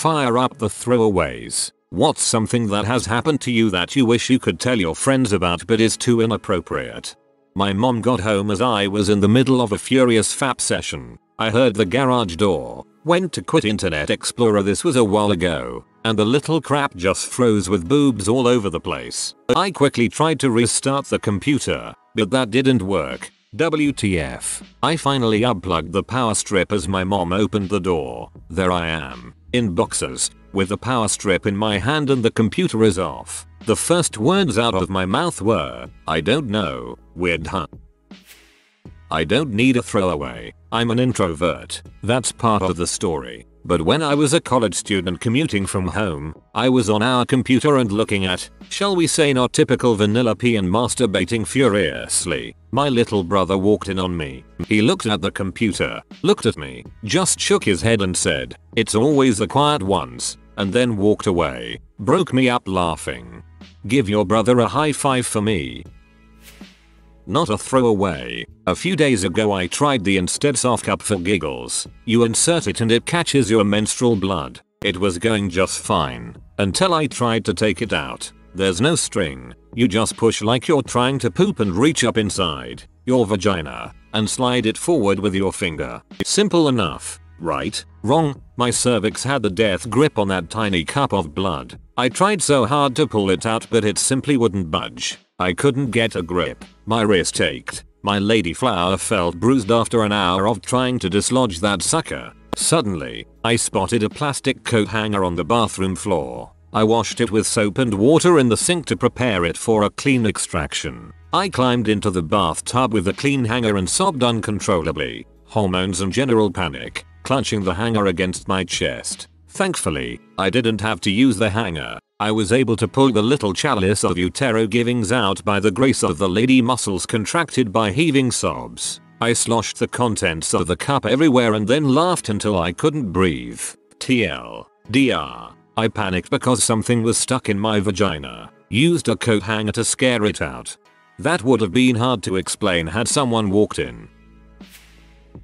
Fire up the throwaways. What's something that has happened to you that you wish you could tell your friends about but is too inappropriate? My mom got home as I was in the middle of a furious FAP session. I heard the garage door, went to quit Internet Explorer, this was a while ago, and the little crap just froze with boobs all over the place. I quickly tried to restart the computer, but that didn't work. WTF. I finally unplugged the power strip as my mom opened the door. There I am, in boxers, with the power strip in my hand and the computer is off. The first words out of my mouth were, "I don't know, weird huh?" I don't need a throwaway. I'm an introvert. That's part of the story. But when I was a college student commuting from home, I was on our computer and looking at, shall we say, not typical vanilla P and masturbating furiously. My little brother walked in on me. He looked at the computer, looked at me, just shook his head and said, "It's always the quiet ones," and then walked away. Broke me up laughing. Give your brother a high five for me. Not a throwaway. A few days ago I tried the Instead soft cup for giggles. You insert it and it catches your menstrual blood. It was going just fine. Until I tried to take it out. There's no string. You just push like you're trying to poop and reach up inside your vagina and slide it forward with your finger. Simple enough, right? Wrong. My cervix had the death grip on that tiny cup of blood. I tried so hard to pull it out but it simply wouldn't budge. I couldn't get a grip. My wrist ached. My lady flower felt bruised after an hour of trying to dislodge that sucker. Suddenly, I spotted a plastic coat hanger on the bathroom floor. I washed it with soap and water in the sink to prepare it for a clean extraction. I climbed into the bathtub with the clean hanger and sobbed uncontrollably. Hormones and general panic, clutching the hanger against my chest. Thankfully, I didn't have to use the hanger. I was able to pull the little chalice of utero givings out by the grace of the lady, muscles contracted by heaving sobs. I sloshed the contents of the cup everywhere and then laughed until I couldn't breathe. TLDR. I panicked because something was stuck in my vagina. Used a coat hanger to scare it out. That would have been hard to explain had someone walked in.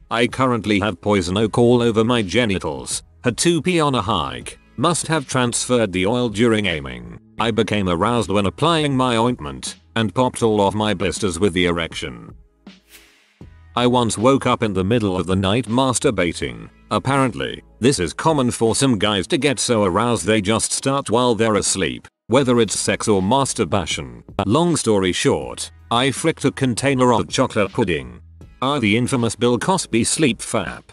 I currently have poison oak all over my genitals. Had to pee on a hike. Must have transferred the oil during aiming. I became aroused when applying my ointment and popped all of my blisters with the erection. I once woke up in the middle of the night masturbating. Apparently, this is common for some guys to get so aroused they just start while they're asleep, whether it's sex or masturbation. Long story short, I fricked a container of chocolate pudding. The infamous Bill Cosby sleep fap.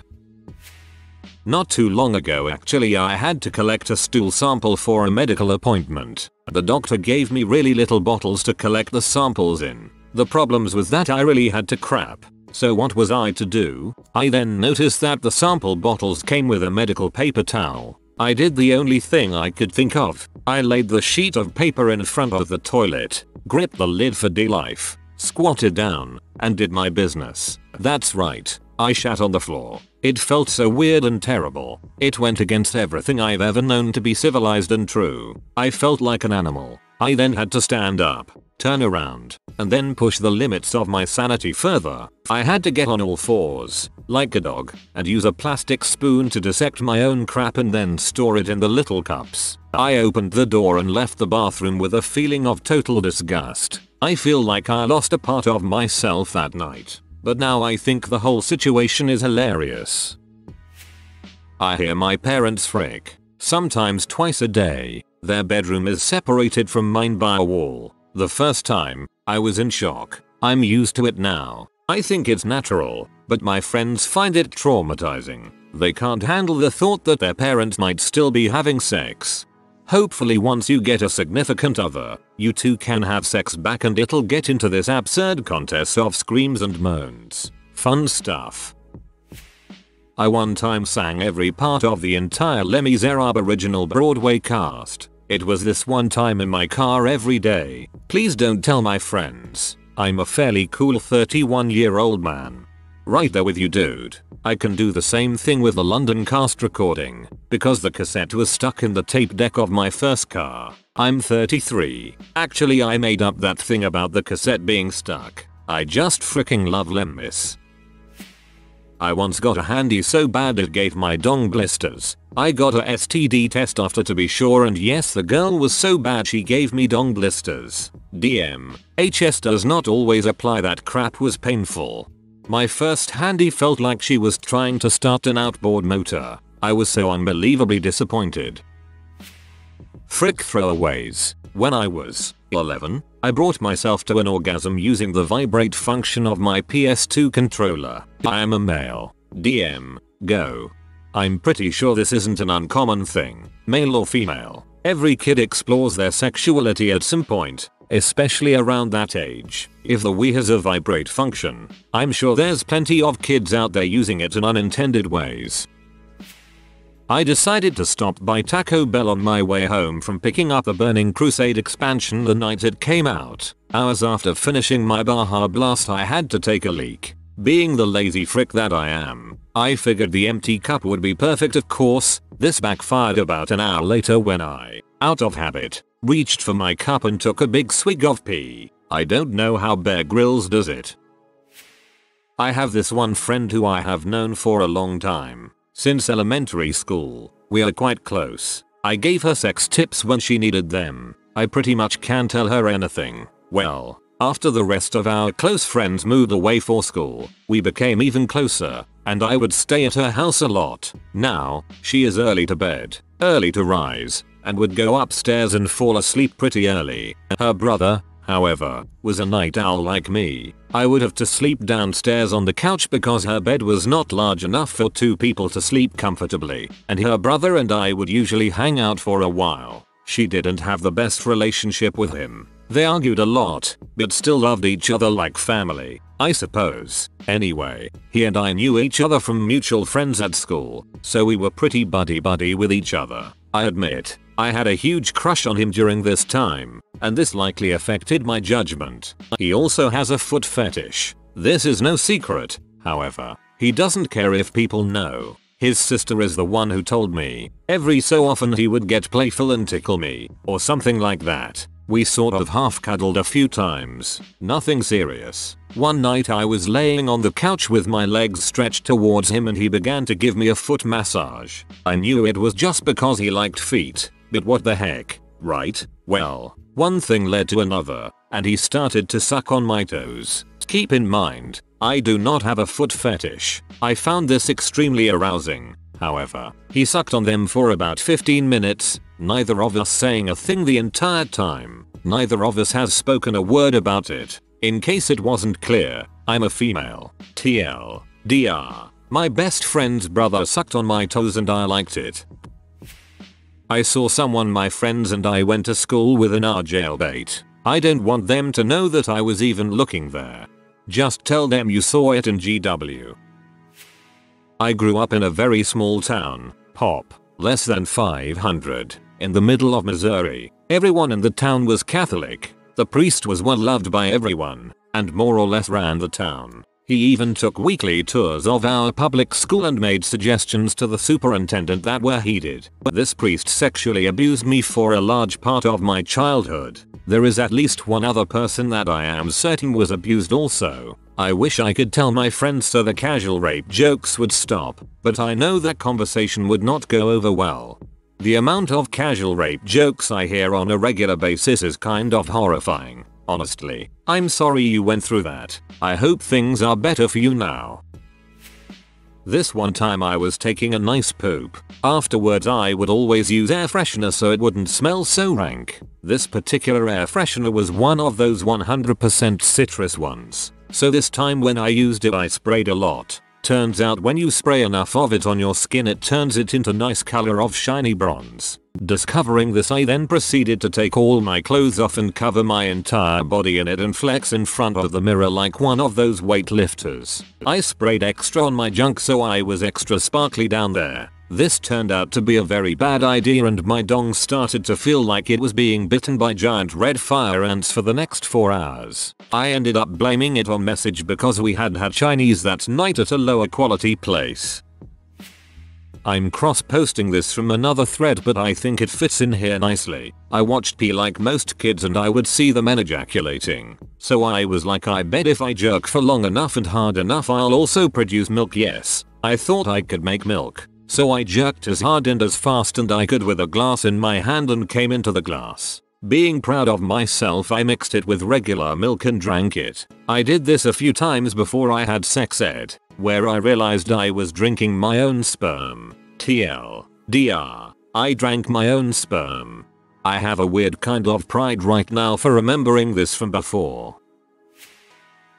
Not too long ago actually, I had to collect a stool sample for a medical appointment. The doctor gave me really little bottles to collect the samples in. The problems was that I really had to crap. So what was I to do? I then noticed that the sample bottles came with a medical paper towel. I did the only thing I could think of. I laid the sheet of paper in front of the toilet, gripped the lid for dear life, squatted down, and did my business. That's right. I shat on the floor. It felt so weird and terrible. It went against everything I've ever known to be civilized and true. I felt like an animal. I then had to stand up, turn around, and then push the limits of my sanity further. I had to get on all fours, like a dog, and use a plastic spoon to dissect my own crap and then store it in the little cups. I opened the door and left the bathroom with a feeling of total disgust. I feel like I lost a part of myself that night. But now I think the whole situation is hilarious. I hear my parents frick. Sometimes twice a day. Their bedroom is separated from mine by a wall. The first time, I was in shock. I'm used to it now. I think it's natural, but my friends find it traumatizing. They can't handle the thought that their parents might still be having sex. Hopefully once you get a significant other, you two can have sex back and it'll get into this absurd contest of screams and moans. Fun stuff. I one time sang every part of the entire Les Miserables original Broadway cast. It was this one time in my car every day. Please don't tell my friends. I'm a fairly cool 31-year-old man. Right there with you, dude. I can do the same thing with the London cast recording, because the cassette was stuck in the tape deck of my first car. I'm 33. Actually, I made up that thing about the cassette being stuck. I just freaking love Les Mis. I once got a handy so bad it gave my dong blisters. I got a STD test after to be sure, and yes, the girl was so bad she gave me dong blisters. DM. HS does not always apply, that crap was painful. My first handy felt like she was trying to start an outboard motor. I was so unbelievably disappointed. Frick throwaways. When I was 11, I brought myself to an orgasm using the vibrate function of my PS2 controller. I am a male. DM. Go. I'm pretty sure this isn't an uncommon thing. Male or female, every kid explores their sexuality at some point, especially around that age. If the Wii has a vibrate function, I'm sure there's plenty of kids out there using it in unintended ways. I decided to stop by Taco Bell on my way home from picking up the Burning Crusade expansion the night it came out. Hours after finishing my Baja Blast, I had to take a leak. Being the lazy frick that I am, I figured the empty cup would be perfect. Of course, this backfired about an hour later when I, out of habit, reached for my cup and took a big swig of pee. I don't know how Bear Grylls does it. I have this one friend who I have known for a long time. Since elementary school, we are quite close. I gave her sex tips when she needed them. I pretty much can't tell her anything. Well, after the rest of our close friends moved away for school, we became even closer, and I would stay at her house a lot. Now, she is early to bed, early to rise, and would go upstairs and fall asleep pretty early. Her brother, however, was a night owl like me. I would have to sleep downstairs on the couch because her bed was not large enough for 2 people to sleep comfortably, and her brother and I would usually hang out for a while. She didn't have the best relationship with him. They argued a lot, but still loved each other like family, I suppose. Anyway, he and I knew each other from mutual friends at school, so we were pretty buddy-buddy with each other. I admit, I had a huge crush on him during this time, and this likely affected my judgment. He also has a foot fetish. This is no secret, however. He doesn't care if people know. His sister is the one who told me. Every so often he would get playful and tickle me, or something like that. We sort of half cuddled a few times. Nothing serious. One night I was laying on the couch with my legs stretched towards him and he began to give me a foot massage. I knew it was just because he liked feet, but what the heck, right? Well, one thing led to another, and he started to suck on my toes. Keep in mind, I do not have a foot fetish. I found this extremely arousing. However, he sucked on them for about 15 minutes, neither of us saying a thing the entire time. Neither of us has spoken a word about it. In case it wasn't clear, I'm a female. TLDR. My best friend's brother sucked on my toes and I liked it. I saw someone my friends and I went to school with in our jailbait. I don't want them to know that I was even looking there. Just tell them you saw it in GW. I grew up in a very small town, Pop, less than 500, in the middle of Missouri. Everyone in the town was Catholic. The priest was well loved by everyone, and more or less ran the town. He even took weekly tours of our public school and made suggestions to the superintendent that were heeded. This priest sexually abused me for a large part of my childhood. There is at least one other person that I am certain was abused also. I wish I could tell my friends so the casual rape jokes would stop, but I know that conversation would not go over well. The amount of casual rape jokes I hear on a regular basis is kind of horrifying. Honestly, I'm sorry you went through that. I hope things are better for you now. This one time I was taking a nice poop. Afterwards I would always use air freshener so it wouldn't smell so rank. This particular air freshener was one of those 100% citrus ones. So this time when I used it I sprayed a lot. Turns out when you spray enough of it on your skin it turns it into nice color of shiny bronze. Discovering this I then proceeded to take all my clothes off and cover my entire body in it and flex in front of the mirror like one of those weightlifters. I sprayed extra on my junk so I was extra sparkly down there. This turned out to be a very bad idea and my dong started to feel like it was being bitten by giant red fire ants for the next 4 hours. I ended up blaming it on message because we had Chinese that night at a lower quality place. I'm cross-posting this from another thread, but I think it fits in here nicely. I watched pee like most kids and I would see the men ejaculating. So I was like, I bet if I jerk for long enough and hard enough I'll also produce milk. Yes, I thought I could make milk. So I jerked as hard and as fast and I could with a glass in my hand and came into the glass. Being proud of myself, I mixed it with regular milk and drank it. I did this a few times before I had sex ed, where I realized I was drinking my own sperm. TLDR, I drank my own sperm. I have a weird kind of pride right now for remembering this from before.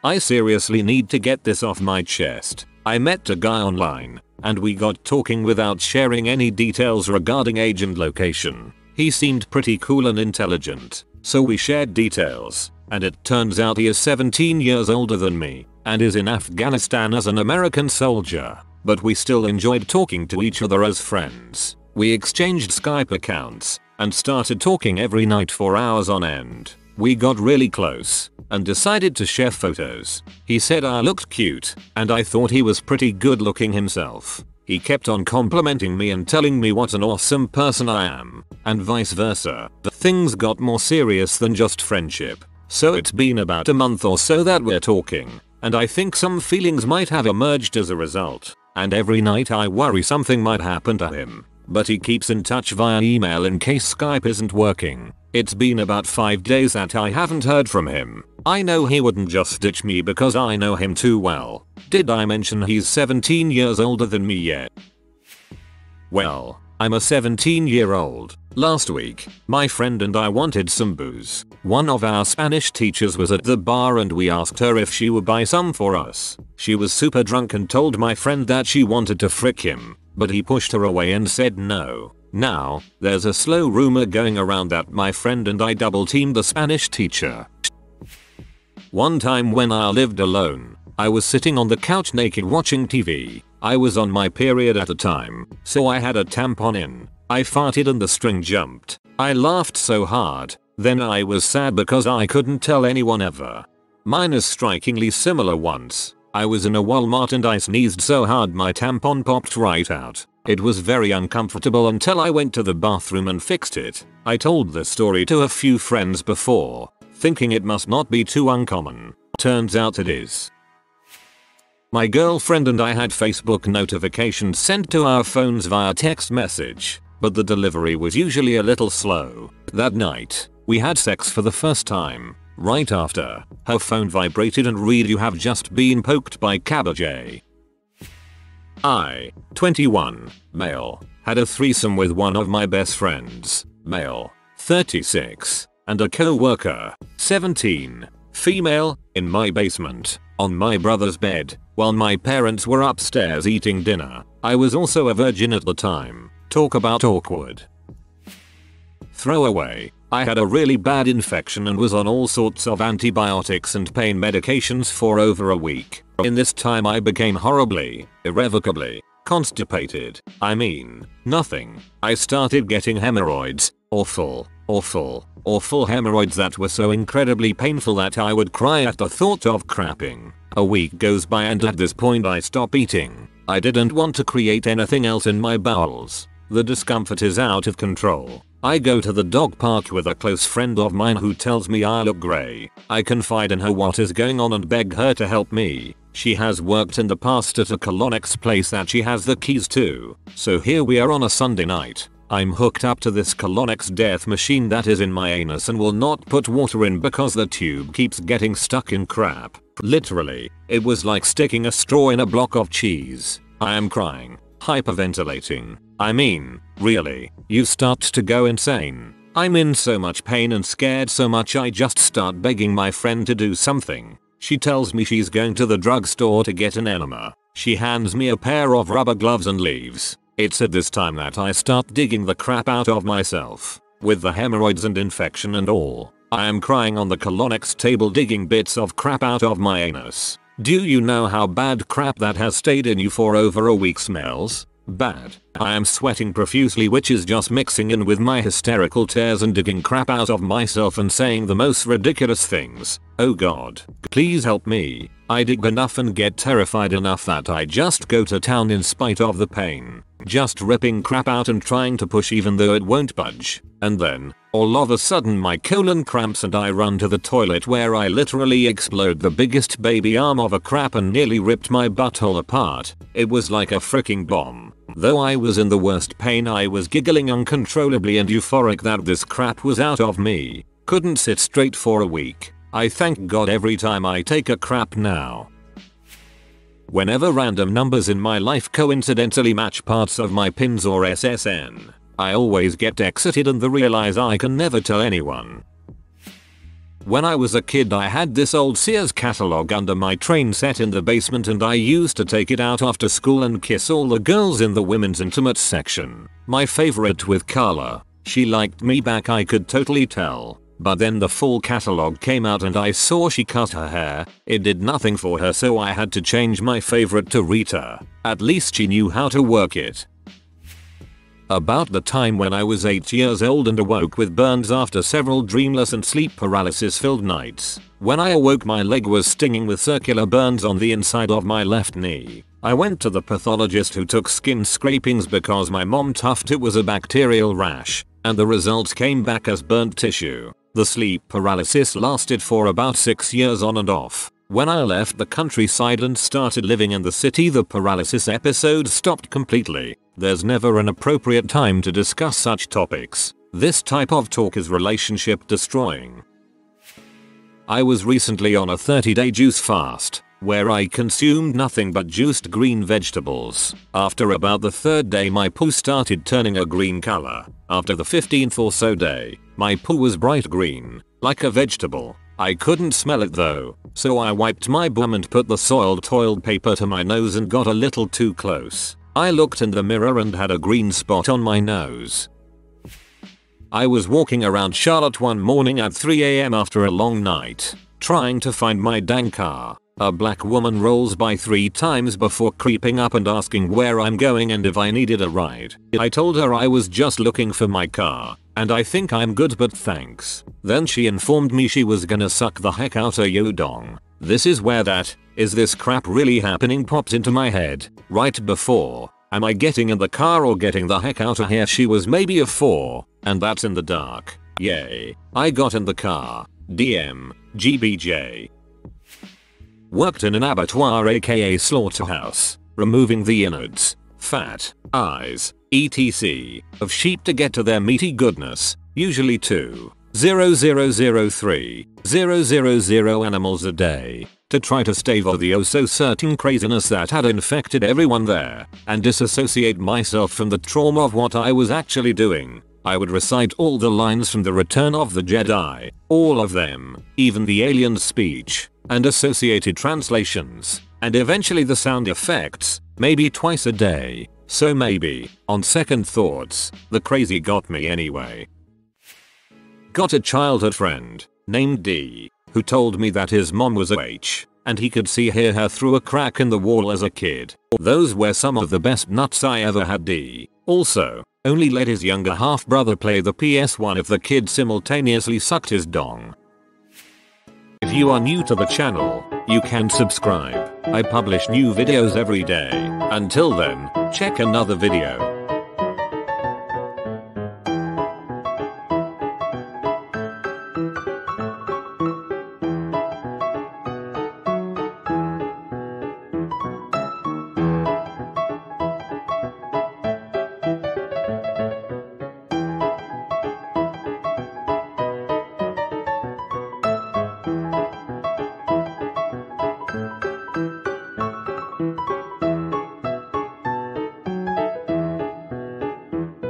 I seriously need to get this off my chest. I met a guy online, and we got talking without sharing any details regarding age and location. He seemed pretty cool and intelligent, so we shared details, and it turns out he is 17 years older than me, and is in Afghanistan as an American soldier, but we still enjoyed talking to each other as friends. We exchanged Skype accounts, and started talking every night for hours on end. We got really close, and decided to share photos. He said I looked cute, and I thought he was pretty good looking himself. He kept on complimenting me and telling me what an awesome person I am, and vice versa. The things got more serious than just friendship. So it's been about a month or so that we're talking, and I think some feelings might have emerged as a result, and every night I worry something might happen to him. But he keeps in touch via email in case Skype isn't working. It's been about 5 days that I haven't heard from him. I know he wouldn't just ditch me because I know him too well. Did I mention he's 17 years older than me yet? Well, I'm a 17-year-old. Last week, my friend and I wanted some booze. One of our Spanish teachers was at the bar and we asked her if she would buy some for us. She was super drunk and told my friend that she wanted to frick him, but he pushed her away and said no. Now, there's a slow rumor going around that my friend and I double-teamed the Spanish teacher. One time when I lived alone, I was sitting on the couch naked watching TV. I was on my period at the time, so I had a tampon in. I farted and the string jumped. I laughed so hard, then I was sad because I couldn't tell anyone ever. Mine is strikingly similar. Once, I was in a Walmart and I sneezed so hard my tampon popped right out. It was very uncomfortable until I went to the bathroom and fixed it. I told this story to a few friends before, thinking it must not be too uncommon. Turns out it is. My girlfriend and I had Facebook notifications sent to our phones via text message, but the delivery was usually a little slow. That night, we had sex for the first time. Right after, her phone vibrated and read, "You have just been poked by cabbage." I, 21, male, had a threesome with one of my best friends, male, 36, and a co-worker, 17, female, in my basement, on my brother's bed, while my parents were upstairs eating dinner. I was also a virgin at the time. Talk about awkward. Throwaway. I had a really bad infection and was on all sorts of antibiotics and pain medications for over a week. In this time I became horribly, irrevocably, constipated. I mean, nothing. I started getting hemorrhoids. Awful hemorrhoids that were so incredibly painful that I would cry at the thought of crapping. A week goes by and at this point I stop eating. I didn't want to create anything else in my bowels. The discomfort is out of control. I go to the dog park with a close friend of mine who tells me I look grey. I confide in her what is going on and beg her to help me. She has worked in the past at a colonics place that she has the keys to. So here we are on a Sunday night. I'm hooked up to this colonics death machine that is in my anus and will not put water in because the tube keeps getting stuck in crap. Literally, it was like sticking a straw in a block of cheese. I am crying, hyperventilating. I mean, really, you start to go insane. I'm in so much pain and scared so much I just start begging my friend to do something. She tells me she's going to the drugstore to get an enema. She hands me a pair of rubber gloves and leaves. It's at this time that I start digging the crap out of myself. With the hemorrhoids and infection and all, I am crying on the colonics table digging bits of crap out of my anus. Do you know how bad crap that has stayed in you for over a week smells? Bad. I am sweating profusely, which is just mixing in with my hysterical tears and digging crap out of myself and saying the most ridiculous things. Oh god, please help me. I dig enough and get terrified enough that I just go to town in spite of the pain. Just ripping crap out and trying to push even though it won't budge. And then, all of a sudden my colon cramps and I run to the toilet where I literally explode the biggest baby arm of a crap and nearly ripped my butthole apart. It was like a freaking bomb. Though I was in the worst pain, I was giggling uncontrollably and euphoric that this crap was out of me. Couldn't sit straight for a week. I thank God every time I take a crap now. Whenever random numbers in my life coincidentally match parts of my PINs or SSN, I always get excited and realize I can never tell anyone. When I was a kid, I had this old Sears catalog under my train set in the basement and I used to take it out after school and kiss all the girls in the women's intimate section. My favorite with Carla. She liked me back, I could totally tell. But then the full catalog came out and I saw she cut her hair. It did nothing for her, so I had to change my favorite to Rita. At least she knew how to work it. About the time when I was 8 years old and awoke with burns after several dreamless and sleep paralysis filled nights. When I awoke, my leg was stinging with circular burns on the inside of my left knee. I went to the pathologist who took skin scrapings because my mom thought it was a bacterial rash, and the results came back as burnt tissue. The sleep paralysis lasted for about 6 years on and off. When I left the countryside and started living in the city, the paralysis episode stopped completely. There's never an appropriate time to discuss such topics. This type of talk is relationship destroying. I was recently on a 30-day juice fast, where I consumed nothing but juiced green vegetables. After about the 3rd day, my poo started turning a green color. After the 15th or so day, my poo was bright green, like a vegetable. I couldn't smell it though, so I wiped my bum and put the soiled toilet paper to my nose and got a little too close. I looked in the mirror and had a green spot on my nose. I was walking around Charlotte one morning at 3 AM after a long night, trying to find my dang car. A black woman rolls by 3 times before creeping up and asking where I'm going and if I needed a ride. I told her I was just looking for my car, and I think I'm good but thanks. Then she informed me she was gonna suck the heck out of yo dong. This is where that, is this crap really happening, popped into my head. Right before, am I getting in the car or getting the heck out of here? She was maybe a 4, and that's in the dark. Yay. I got in the car. DM, GBJ. Worked in an abattoir aka slaughterhouse, removing the innards, fat, eyes, etc. of sheep to get to their meaty goodness, usually 2,000,000 animals a day, to try to stave off the oh so certain craziness that had infected everyone there, and disassociate myself from the trauma of what I was actually doing. I would recite all the lines from The Return of the Jedi, all of them, even the alien's speech, and associated translations, and eventually the sound effects, maybe twice a day. So maybe, on second thoughts, the crazy got me anyway. Got a childhood friend, named D, who told me that his mom was a witch, and he could hear her through a crack in the wall as a kid. Those were some of the best nuts I ever had. D also only let his younger half brother play the PS1 if the kid simultaneously sucked his dong. If you are new to the channel, you can subscribe. I publish new videos every day. Until then, check another video.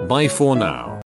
Bye for now.